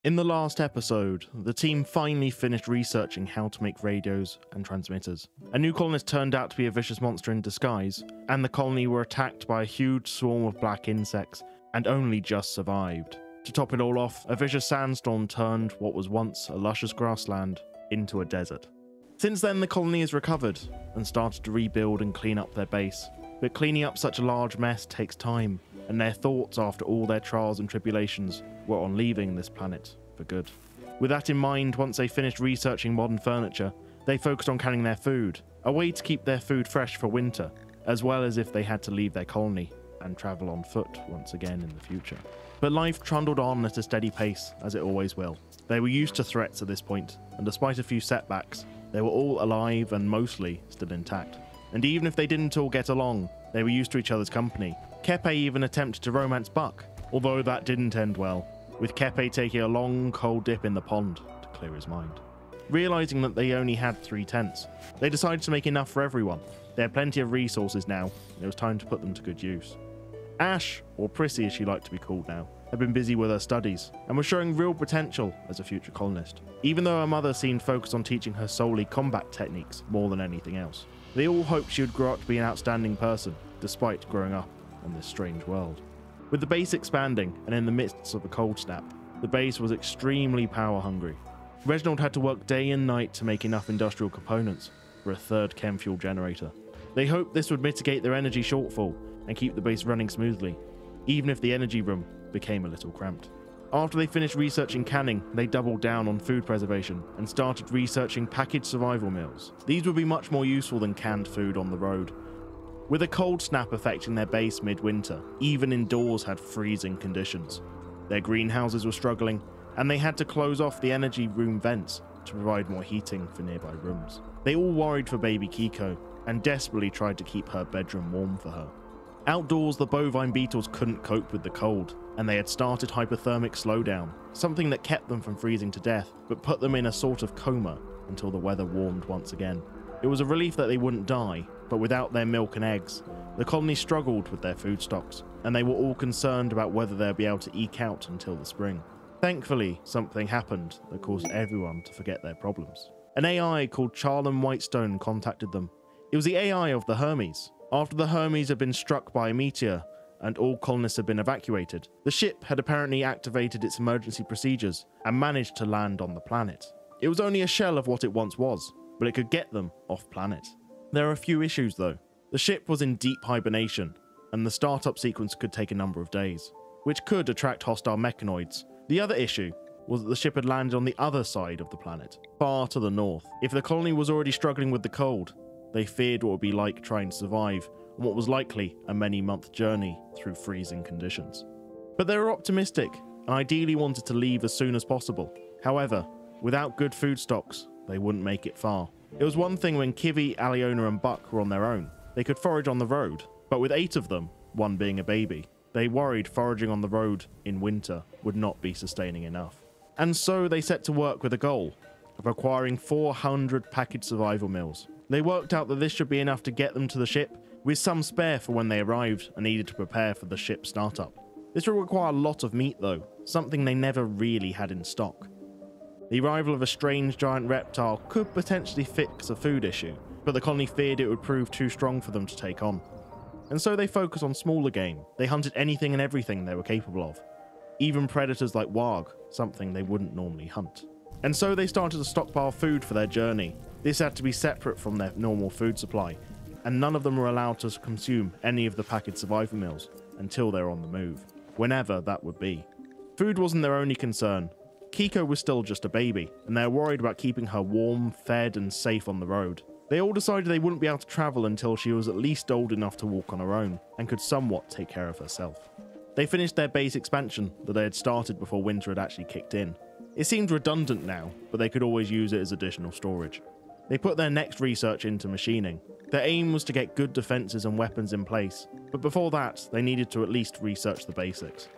In the last episode, the team finally finished researching how to make radios and transmitters. A new colonist turned out to be a vicious monster in disguise, and the colony were attacked by a huge swarm of black insects and only just survived. To top it all off, a vicious sandstorm turned what was once a luscious grassland into a desert. Since then, the colony has recovered and started to rebuild and clean up their base. But cleaning up such a large mess takes time, and their thoughts after all their trials and tribulations were on leaving this planet for good. With that in mind, once they finished researching modern furniture, they focused on canning their food, a way to keep their food fresh for winter, as well as if they had to leave their colony and travel on foot once again in the future. But life trundled on at a steady pace, as it always will. They were used to threats at this point, and despite a few setbacks, they were all alive and mostly still intact. And even if they didn't all get along, they were used to each other's company. Kepe even attempted to romance Buck, although that didn't end well, with Kepe taking a long cold dip in the pond to clear his mind. Realizing that they only had 3 tents, they decided to make enough for everyone. They had plenty of resources now, and it was time to put them to good use. Ash, or Prissy as she liked to be called now, had been busy with her studies and was showing real potential as a future colonist, even though her mother seemed focused on teaching her solely combat techniques more than anything else. They all hoped she would grow up to be an outstanding person, despite growing up on this strange world. With the base expanding and in the midst of a cold snap, the base was extremely power hungry. Reginald had to work day and night to make enough industrial components for a 3rd chem fuel generator. They hoped this would mitigate their energy shortfall and keep the base running smoothly, even if the energy room became a little cramped. After they finished researching canning, they doubled down on food preservation and started researching packaged survival meals. These would be much more useful than canned food on the road. With a cold snap affecting their base midwinter, even indoors had freezing conditions. Their greenhouses were struggling, and they had to close off the energy room vents to provide more heating for nearby rooms. They all worried for baby Kiko, and desperately tried to keep her bedroom warm for her. Outdoors, the bovine beetles couldn't cope with the cold, and they had started hypothermic slowdown, something that kept them from freezing to death, but put them in a sort of coma until the weather warmed once again. It was a relief that they wouldn't die, but without their milk and eggs, the colony struggled with their food stocks, and they were all concerned about whether they'd be able to eke out until the spring. Thankfully, something happened that caused everyone to forget their problems. An AI called Charlem Whitestone contacted them. It was the AI of the Hermes. After the Hermes had been struck by a meteor and all colonists had been evacuated, the ship had apparently activated its emergency procedures and managed to land on the planet. It was only a shell of what it once was, but it could get them off planet. There are a few issues though. The ship was in deep hibernation, and the startup sequence could take a number of days, which could attract hostile mechanoids. The other issue was that the ship had landed on the other side of the planet, far to the north. If the colony was already struggling with the cold, they feared what it would be like trying to survive on what was likely a many-month journey through freezing conditions. But they were optimistic and ideally wanted to leave as soon as possible. However, without good food stocks, they wouldn't make it far. It was one thing when Kivy, Aliona and Buck were on their own. They could forage on the road, but with 8 of them, one being a baby, they worried foraging on the road in winter would not be sustaining enough. And so they set to work with a goal of acquiring 400 packaged survival meals. They worked out that this should be enough to get them to the ship, with some spare for when they arrived and needed to prepare for the ship's startup. This would require a lot of meat though, something they never really had in stock. The arrival of a strange giant reptile could potentially fix a food issue, but the colony feared it would prove too strong for them to take on. And so they focused on smaller game. They hunted anything and everything they were capable of, even predators like warg, something they wouldn't normally hunt. And so they started to stockpile food for their journey. This had to be separate from their normal food supply, and none of them were allowed to consume any of the packaged survival meals until they're on the move, whenever that would be. Food wasn't their only concern. Kiko was still just a baby, and they were worried about keeping her warm, fed, and safe on the road. They all decided they wouldn't be able to travel until she was at least old enough to walk on her own, and could somewhat take care of herself. They finished their base expansion that they had started before winter had actually kicked in. It seemed redundant now, but they could always use it as additional storage. They put their next research into machining. Their aim was to get good defenses and weapons in place, but before that, they needed to at least research the basics.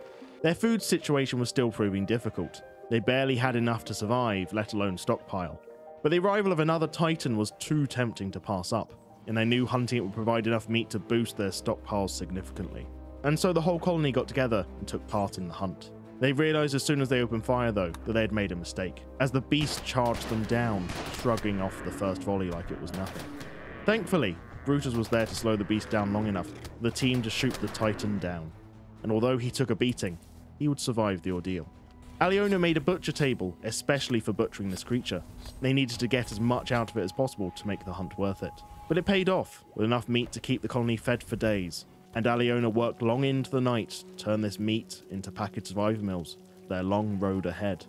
Their food situation was still proving difficult. They barely had enough to survive, let alone stockpile. But the arrival of another Titan was too tempting to pass up, and they knew hunting it would provide enough meat to boost their stockpiles significantly. And so the whole colony got together and took part in the hunt. They realised as soon as they opened fire, though, that they had made a mistake, as the beast charged them down, shrugging off the first volley like it was nothing. Thankfully, Brutus was there to slow the beast down long enough for the team to shoot the Titan down, and although he took a beating, he would survive the ordeal. Aliona made a butcher table, especially for butchering this creature. They needed to get as much out of it as possible to make the hunt worth it. But it paid off, with enough meat to keep the colony fed for days, and Aliona worked long into the night to turn this meat into packaged survival meals, their long road ahead.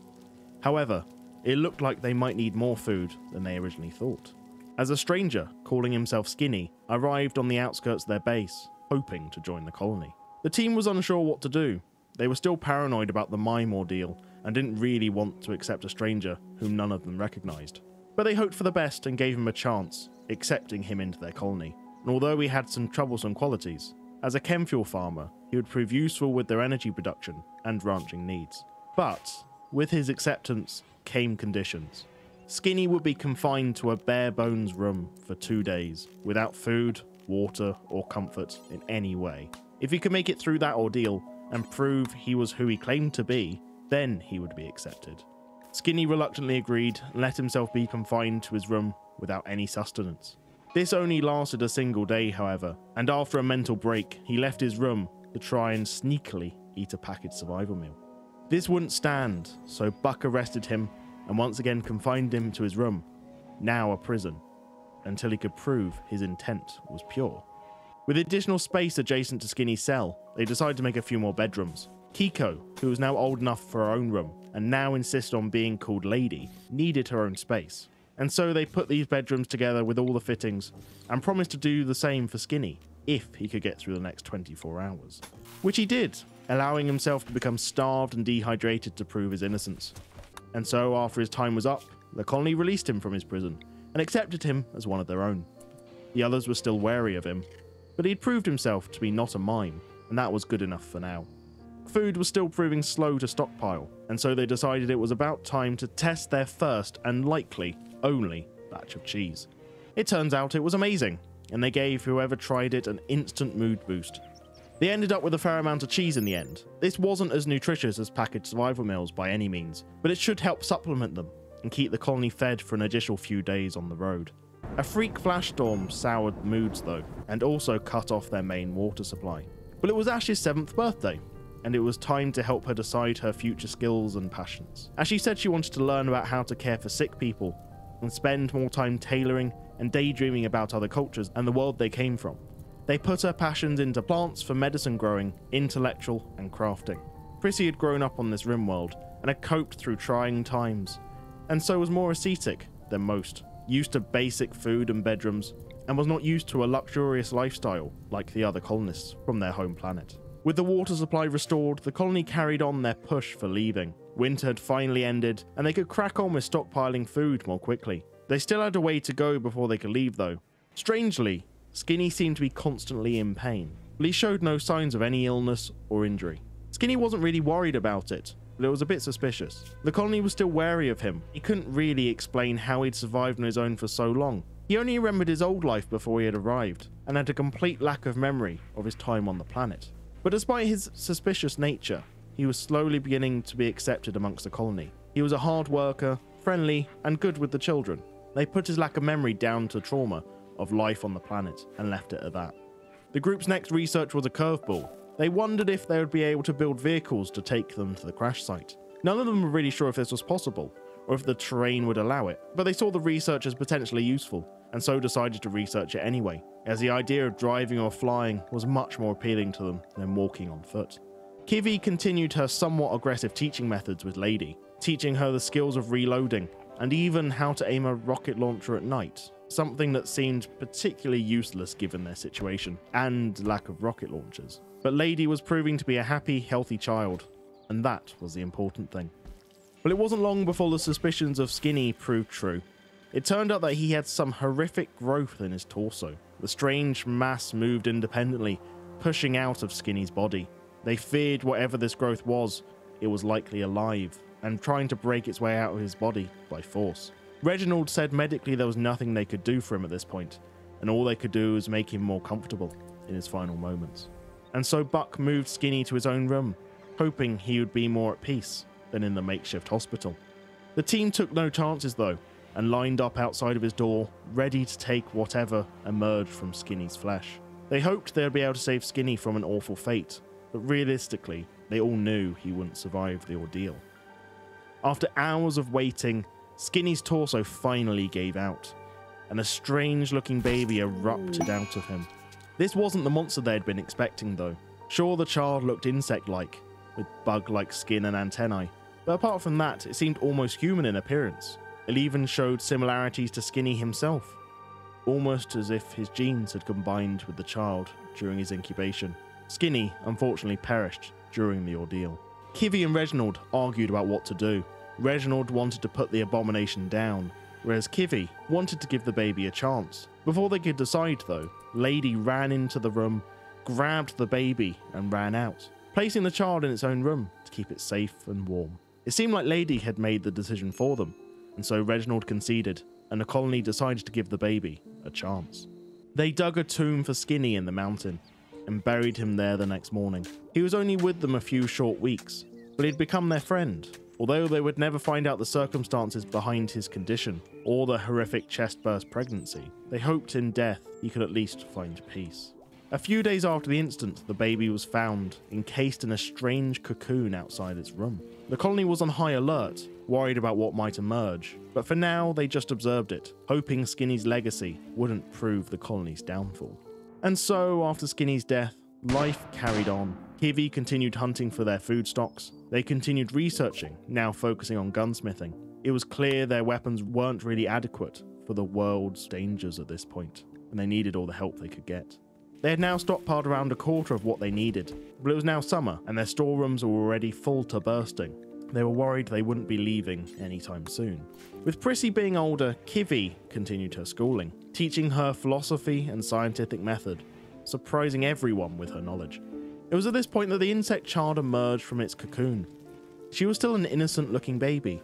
However, it looked like they might need more food than they originally thought, as a stranger, calling himself Skinny, arrived on the outskirts of their base, hoping to join the colony. The team was unsure what to do. They were still paranoid about the mime ordeal, and didn't really want to accept a stranger whom none of them recognised. But they hoped for the best and gave him a chance, accepting him into their colony. And although he had some troublesome qualities, as a chemfuel farmer, he would prove useful with their energy production and ranching needs. But with his acceptance came conditions. Skinny would be confined to a bare bones room for 2 days, without food, water, or comfort in any way. If he could make it through that ordeal and prove he was who he claimed to be, then he would be accepted. Skinny reluctantly agreed and let himself be confined to his room without any sustenance. This only lasted a single day, however, and after a mental break, he left his room to try and sneakily eat a packaged survival meal. This wouldn't stand, so Buck arrested him and once again confined him to his room, now a prison, until he could prove his intent was pure. With additional space adjacent to Skinny's cell, they decided to make a few more bedrooms. Kiko, who was now old enough for her own room, and now insisted on being called Lady, needed her own space. And so they put these bedrooms together with all the fittings, and promised to do the same for Skinny, if he could get through the next 24 hours. Which he did, allowing himself to become starved and dehydrated to prove his innocence. And so, after his time was up, the colony released him from his prison, and accepted him as one of their own. The others were still wary of him, but he'd proved himself to be not a mime, and that was good enough for now. Food was still proving slow to stockpile, and so they decided it was about time to test their first and likely only batch of cheese. It turns out it was amazing, and they gave whoever tried it an instant mood boost. They ended up with a fair amount of cheese in the end. This wasn't as nutritious as packaged survival meals by any means, but it should help supplement them and keep the colony fed for an additional few days on the road. A freak flash storm soured moods though, and also cut off their main water supply. But it was Ash's 7th birthday, and it was time to help her decide her future skills and passions. As she said she wanted to learn about how to care for sick people, and spend more time tailoring and daydreaming about other cultures and the world they came from. They put her passions into plants for medicine growing, intellectual, and crafting. Prissy had grown up on this Rimworld, and had coped through trying times, and so was more ascetic than most, used to basic food and bedrooms, and was not used to a luxurious lifestyle like the other colonists from their home planet. With the water supply restored, the colony carried on their push for leaving. Winter had finally ended, and they could crack on with stockpiling food more quickly. They still had a way to go before they could leave though. Strangely, Skinny seemed to be constantly in pain, but he showed no signs of any illness or injury. Skinny wasn't really worried about it, but it was a bit suspicious. The colony was still wary of him. He couldn't really explain how he'd survived on his own for so long. He only remembered his old life before he had arrived, and had a complete lack of memory of his time on the planet. But despite his suspicious nature, he was slowly beginning to be accepted amongst the colony. He was a hard worker, friendly, and good with the children. They put his lack of memory down to trauma of life on the planet, and left it at that. The group's next research was a curveball. They wondered if they would be able to build vehicles to take them to the crash site. None of them were really sure if this was possible, or if the terrain would allow it, but they saw the research as potentially useful, and so decided to research it anyway, as the idea of driving or flying was much more appealing to them than walking on foot. Kivi continued her somewhat aggressive teaching methods with Lady, teaching her the skills of reloading, and even how to aim a rocket launcher at night, something that seemed particularly useless given their situation, and lack of rocket launchers. But Lady was proving to be a happy, healthy child, and that was the important thing. But it wasn't long before the suspicions of Skinny proved true. It turned out that he had some horrific growth in his torso. The strange mass moved independently, pushing out of Skinny's body. They feared whatever this growth was, it was likely alive, and trying to break its way out of his body by force. Reginald said medically there was nothing they could do for him at this point, and all they could do was make him more comfortable in his final moments. And so Buck moved Skinny to his own room, hoping he would be more at peace than in the makeshift hospital. The team took no chances though, and lined up outside of his door, ready to take whatever emerged from Skinny's flesh. They hoped they'd be able to save Skinny from an awful fate, but realistically, they all knew he wouldn't survive the ordeal. After hours of waiting, Skinny's torso finally gave out, and a strange-looking baby erupted out of him. This wasn't the monster they had been expecting though. Sure, the child looked insect-like, with bug-like skin and antennae, but apart from that, it seemed almost human in appearance. It even showed similarities to Skinny himself, almost as if his genes had combined with the child during his incubation. Skinny, unfortunately, perished during the ordeal. Kivy and Reginald argued about what to do. Reginald wanted to put the abomination down, whereas Kivy wanted to give the baby a chance. Before they could decide though, Lady ran into the room, grabbed the baby and ran out, placing the child in its own room to keep it safe and warm. It seemed like Lady had made the decision for them, and so Reginald conceded, and the colony decided to give the baby a chance. They dug a tomb for Skinny in the mountain, and buried him there the next morning. He was only with them a few short weeks, but he'd become their friend, although they would never find out the circumstances behind his condition, or the horrific chest-burst pregnancy. They hoped in death he could at least find peace. A few days after the incident, the baby was found, encased in a strange cocoon outside its room. The colony was on high alert, worried about what might emerge, but for now they just observed it, hoping Skinny's legacy wouldn't prove the colony's downfall. And so, after Skinny's death, life carried on. Kivy continued hunting for their food stocks. They continued researching, now focusing on gunsmithing. It was clear their weapons weren't really adequate for the world's dangers at this point, and they needed all the help they could get. They had now stockpiled around a quarter of what they needed, but it was now summer, and their storerooms were already full to bursting. They were worried they wouldn't be leaving anytime soon. With Prissy being older, Kivy continued her schooling, teaching her philosophy and scientific method, surprising everyone with her knowledge. It was at this point that the insect child emerged from its cocoon. She was still an innocent-looking baby,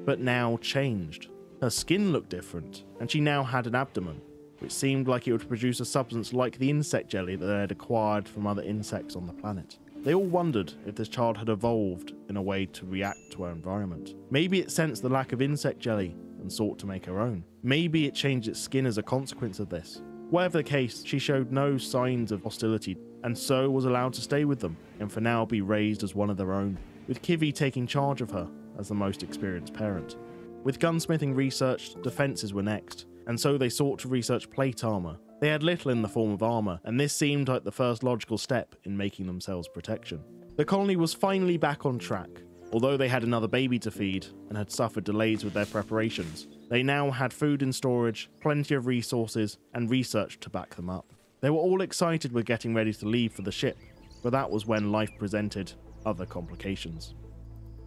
but now changed. Her skin looked different, and she now had an abdomen, which seemed like it would produce a substance like the insect jelly that they had acquired from other insects on the planet. They all wondered if this child had evolved in a way to react to her environment. Maybe it sensed the lack of insect jelly and sought to make her own. Maybe it changed its skin as a consequence of this. Whatever the case, she showed no signs of hostility, and so was allowed to stay with them, and for now be raised as one of their own, with Kivy taking charge of her as the most experienced parent. With gunsmithing researched, defences were next, and so they sought to research plate armour. They had little in the form of armour, and this seemed like the first logical step in making themselves protection. The colony was finally back on track. Although they had another baby to feed, and had suffered delays with their preparations, they now had food in storage, plenty of resources, and research to back them up. They were all excited with getting ready to leave for the ship, but that was when life presented other complications.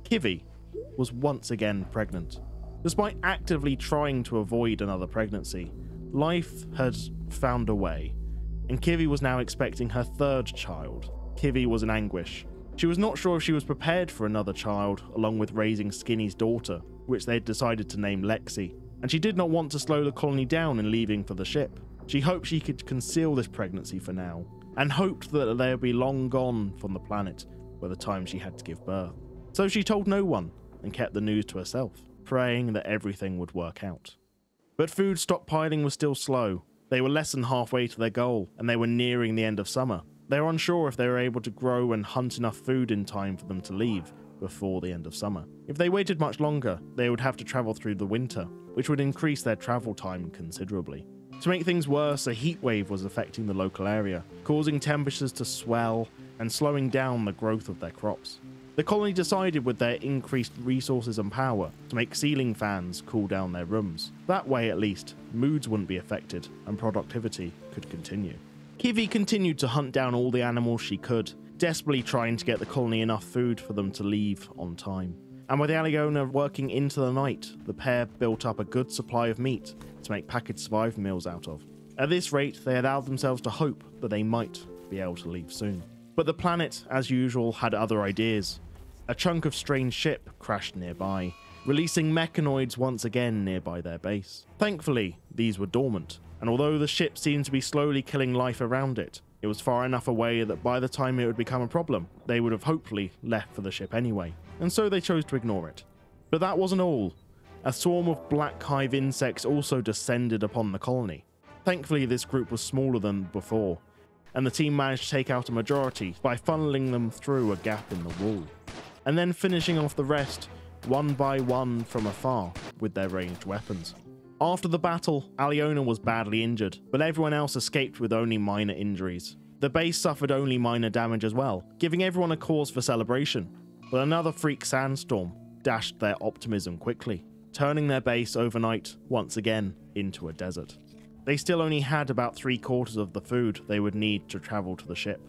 Kivy was once again pregnant. Despite actively trying to avoid another pregnancy, life had found a way, and Kivy was now expecting her third child. Kivy was in anguish. She was not sure if she was prepared for another child, along with raising Skinny's daughter, which they had decided to name Lexi, and she did not want to slow the colony down in leaving for the ship. She hoped she could conceal this pregnancy for now, and hoped that they would be long gone from the planet by the time she had to give birth. So she told no one, and kept the news to herself, praying that everything would work out. But food stockpiling was still slow. They were less than halfway to their goal, and they were nearing the end of summer. They were unsure if they were able to grow and hunt enough food in time for them to leave before the end of summer. If they waited much longer, they would have to travel through the winter, which would increase their travel time considerably. To make things worse, a heat wave was affecting the local area, causing temperatures to swell and slowing down the growth of their crops. The colony decided with their increased resources and power to make ceiling fans cool down their rooms. That way, at least, moods wouldn't be affected and productivity could continue. Kivy continued to hunt down all the animals she could, desperately trying to get the colony enough food for them to leave on time. And with Aliona working into the night, the pair built up a good supply of meat to make packaged survival meals out of. At this rate, they allowed themselves to hope that they might be able to leave soon. But the planet, as usual, had other ideas. A chunk of strange ship crashed nearby, releasing mechanoids once again nearby their base. Thankfully, these were dormant, and although the ship seemed to be slowly killing life around it, It was far enough away that by the time it would become a problem, they would have hopefully left for the ship anyway, and so they chose to ignore it. But that wasn't all. A swarm of black hive insects also descended upon the colony. Thankfully, this group was smaller than before, and the team managed to take out a majority by funneling them through a gap in the wall, and then finishing off the rest one by one from afar with their ranged weapons. After the battle, Aliona was badly injured, but everyone else escaped with only minor injuries. The base suffered only minor damage as well, giving everyone a cause for celebration, but another freak sandstorm dashed their optimism quickly, turning their base overnight once again into a desert. They still only had about 3/4 of the food they would need to travel to the ship,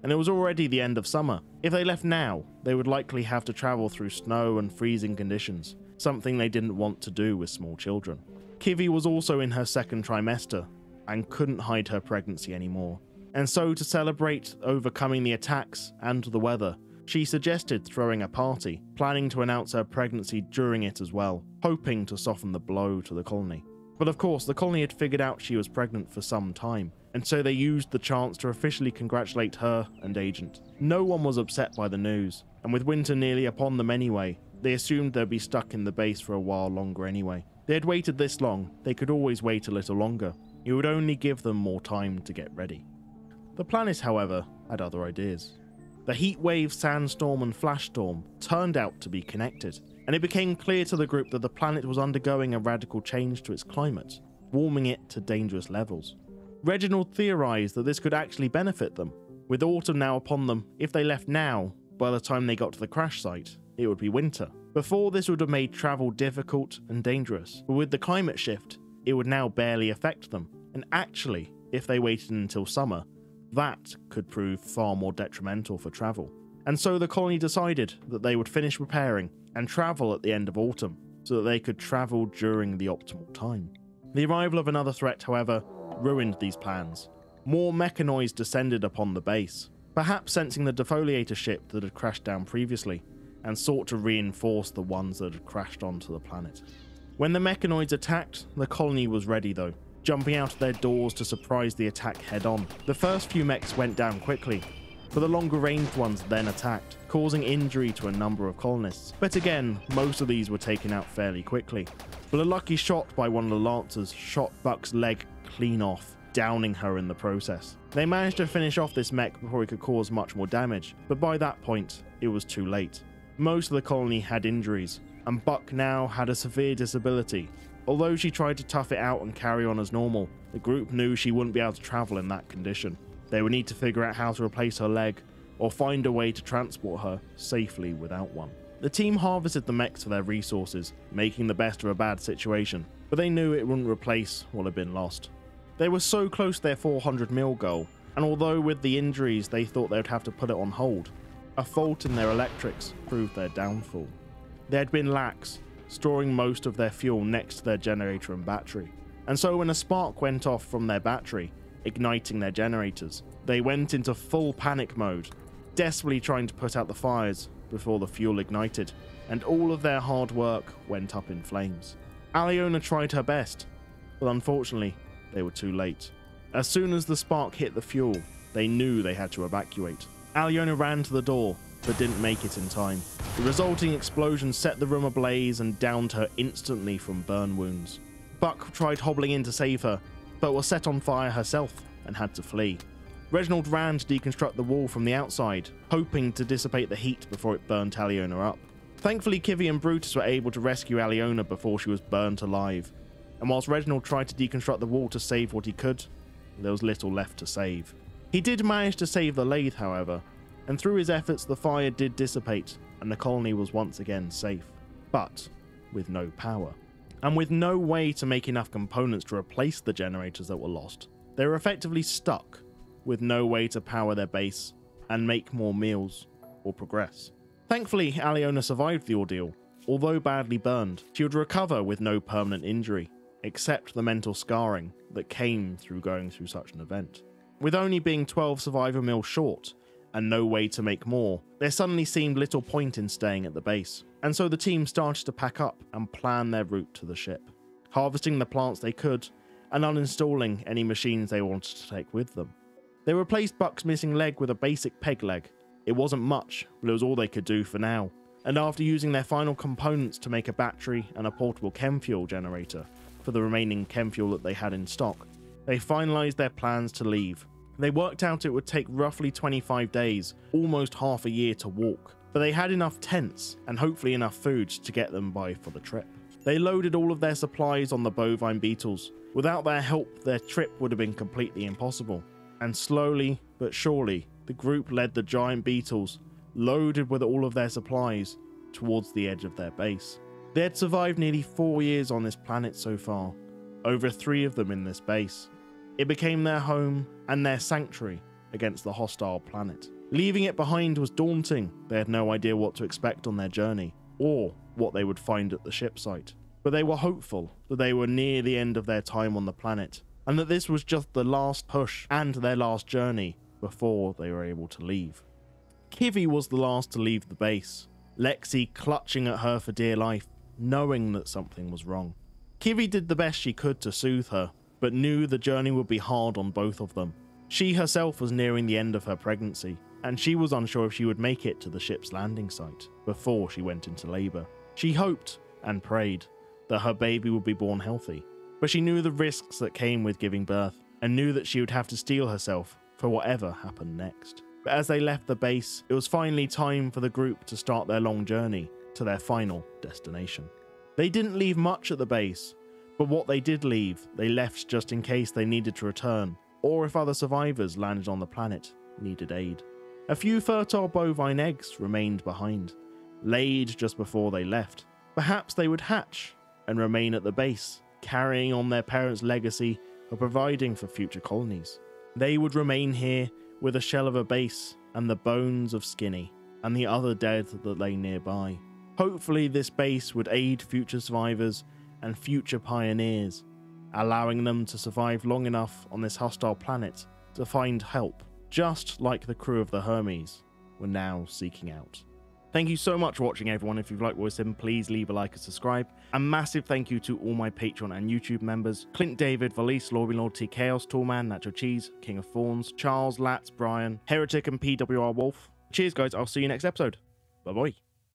and it was already the end of summer. If they left now, they would likely have to travel through snow and freezing conditions, something they didn't want to do with small children. Kivi was also in her second trimester and couldn't hide her pregnancy anymore, and so to celebrate overcoming the attacks and the weather, she suggested throwing a party, planning to announce her pregnancy during it as well, hoping to soften the blow to the colony. But of course, the colony had figured out she was pregnant for some time, and so they used the chance to officially congratulate her and Agent. No one was upset by the news, and with winter nearly upon them anyway, they assumed they'd be stuck in the base for a while longer anyway. They had waited this long, they could always wait a little longer. It would only give them more time to get ready. The planet, however, had other ideas. The heatwave, sandstorm, and flash storm turned out to be connected, and it became clear to the group that the planet was undergoing a radical change to its climate, warming it to dangerous levels. Reginald theorized that this could actually benefit them. With autumn now upon them, if they left now, by the time they got to the crash site, it would be winter. Before, this would have made travel difficult and dangerous, but with the climate shift, it would now barely affect them. And actually, if they waited until summer, that could prove far more detrimental for travel. And so the colony decided that they would finish repairing and travel at the end of autumn, so that they could travel during the optimal time. The arrival of another threat, however, ruined these plans. More mechanoids descended upon the base, perhaps sensing the defoliator ship that had crashed down previously, and sought to reinforce the ones that had crashed onto the planet. When the mechanoids attacked, the colony was ready though, jumping out of their doors to surprise the attack head-on. The first few mechs went down quickly, but the longer-ranged ones then attacked, causing injury to a number of colonists. But again, most of these were taken out fairly quickly. But a lucky shot by one of the lancers shot Buck's leg clean off, downing her in the process. They managed to finish off this mech before it could cause much more damage, but by that point, it was too late. Most of the colony had injuries, and Buck now had a severe disability. Although she tried to tough it out and carry on as normal, the group knew she wouldn't be able to travel in that condition. They would need to figure out how to replace her leg, or find a way to transport her safely without one. The team harvested the mechs for their resources, making the best of a bad situation, but they knew it wouldn't replace what had been lost. They were so close to their 400 mil goal, and although with the injuries they thought they would have to put it on hold, a fault in their electrics proved their downfall. They had been lax, storing most of their fuel next to their generator and battery, and so when a spark went off from their battery, igniting their generators, they went into full panic mode, desperately trying to put out the fires before the fuel ignited, and all of their hard work went up in flames. Aliona tried her best, but unfortunately, they were too late. As soon as the spark hit the fuel, they knew they had to evacuate. Aliona ran to the door, but didn't make it in time. The resulting explosion set the room ablaze and downed her instantly from burn wounds. Buck tried hobbling in to save her, but was set on fire herself and had to flee. Reginald ran to deconstruct the wall from the outside, hoping to dissipate the heat before it burned Aliona up. Thankfully, Kivi and Brutus were able to rescue Aliona before she was burnt alive, and whilst Reginald tried to deconstruct the wall to save what he could, there was little left to save. He did manage to save the lathe, however, and through his efforts the fire did dissipate and the colony was once again safe, but with no power. And with no way to make enough components to replace the generators that were lost, they were effectively stuck with no way to power their base and make more meals or progress. Thankfully, Aliona survived the ordeal. Although badly burned, she would recover with no permanent injury, except the mental scarring that came through going through such an event. With only being 12 survivor mils short, and no way to make more, there suddenly seemed little point in staying at the base, and so the team started to pack up and plan their route to the ship, harvesting the plants they could, and uninstalling any machines they wanted to take with them. They replaced Buck's missing leg with a basic peg leg. It wasn't much, but it was all they could do for now. And after using their final components to make a battery and a portable chem fuel generator for the remaining chem fuel that they had in stock, they finalized their plans to leave. They worked out it would take roughly 25 days, almost half a year to walk, but they had enough tents and hopefully enough food to get them by for the trip. They loaded all of their supplies on the bovine beetles. Without their help, their trip would have been completely impossible. And slowly but surely, the group led the giant beetles, loaded with all of their supplies, towards the edge of their base. They had survived nearly 4 years on this planet so far, over 3 of them in this base. It became their home and their sanctuary against the hostile planet. Leaving it behind was daunting. They had no idea what to expect on their journey, or what they would find at the ship site. But they were hopeful that they were near the end of their time on the planet, and that this was just the last push and their last journey before they were able to leave. Kivy was the last to leave the base, Lexi clutching at her for dear life, knowing that something was wrong. Kivy did the best she could to soothe her, but knew the journey would be hard on both of them. She herself was nearing the end of her pregnancy, and she was unsure if she would make it to the ship's landing site before she went into labour. She hoped and prayed that her baby would be born healthy, but she knew the risks that came with giving birth, and knew that she would have to steel herself for whatever happened next. But as they left the base, it was finally time for the group to start their long journey to their final destination. They didn't leave much at the base, but what they did leave, they left just in case they needed to return, or if other survivors landed on the planet needed aid. A few fertile bovine eggs remained behind, laid just before they left. Perhaps they would hatch and remain at the base, carrying on their parents' legacy of providing for future colonies. They would remain here with a shell of a base and the bones of Skinny and the other dead that lay nearby. Hopefully this base would aid future survivors and future pioneers, allowing them to survive long enough on this hostile planet to find help, just like the crew of the Hermes were now seeking out. Thank you so much for watching, everyone. If you've liked what I've said, please leave a like and subscribe. A massive thank you to all my Patreon and YouTube members: Clint David, Valise, Lorby Lord, T Chaos, Toolman, Nacho Cheese, King of Thorns, Charles, Latz, Brian, Heretic, and PWR Wolf. Cheers, guys. I'll see you next episode. Bye-bye.